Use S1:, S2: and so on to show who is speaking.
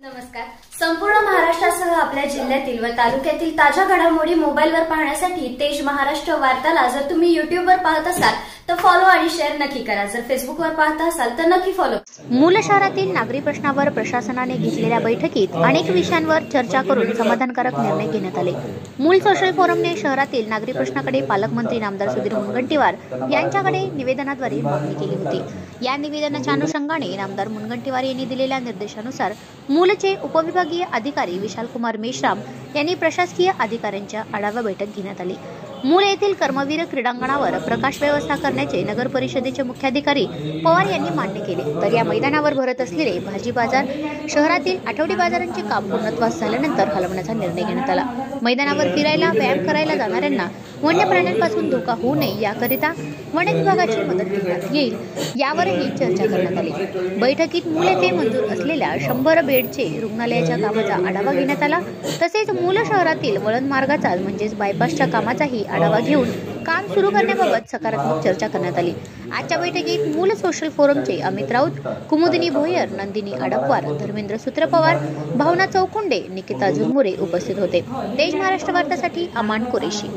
S1: नमस्कार. संपूर्ण महाराष्ट्रासह आपल्या जिल्ह्यातील व तालुक्यातील ताज्या घडामोडी मोबाईलवर पाहण्यासाठी तेज महाराष्ट्र वार्ताला जर तुम्ही युट्यूबवर पाहत असाल तर फॉलो आणि शेअर नक्की करा. जर फेसबुकवर पाहत असाल तर नक्की फॉलो.
S2: मूल शहरातील नागरी प्रश्नावर प्रशासनाने घेतलेल्या बैठकीत अनेक विषयांवर चर्चा करून समाधानकारक निर्णय घेण्यात आले. मूल सोशल फोरमने शहरातील नागरी प्रश्नाकडे पालकमंत्री नामदार सुधीर मुनगंटीवार यांच्याकडे निवेदनाद्वारे मागणी केली होती. या निवेदनाच्या अनुषंगाने नामदार मुनगंटीवार यांनी दिलेल्या निर्देशानुसार मूलचे उपविभागीय अधिकारी विशालकुमार मेश्राम यांनी प्रशासकीय अधिकाऱ्यांच्या आढावा बैठक घेण्यात आली. मूल येथील कर्मवीर क्रीडांगणावर प्रकाश व्यवस्था करण्याचे नगर परिषदेचे मुख्याधिकारी पवार यांनी मान्य केले. तर या मैदानावर भरत असलेले भाजी बाजार शहरातील आठवडी बाजारांचे काम पूर्णत्वास झाल्यानंतर हलवण्याचा निर्णय घेण्यात आला. मैदानावर फिरायला व्यायाम करायला जाणाऱ्यांना वन्य प्राण्यांपासून धोका होऊ नये याकरिता वन विभागाची मदत घेण्यात येईल यावरही चर्चा करण्यात आली. बैठकीत मूल येथे मंजूर असलेल्या 100 बेडचे रुग्णालयाच्या कामाचा आढावा घेण्यात आला. तसेच मूल शहरातील वळण मार्गाचा म्हणजेच बायपासच्या कामाचाही आढावा घेऊन काम सुरू करण्याबाबत सकारात्मक चर्चा करण्यात आली. आजच्या बैठकीत मूल सोशल फोरमचे अमित राऊत, कुमुदिनी भोयर, नंदिनी अडपवार, धर्मेंद्र सूत्रपवार, भावना चौकुंडे, निकिता झुरमुरे उपस्थित होते. तेज महाराष्ट्र वार्तासाठी अमान कुरेशी.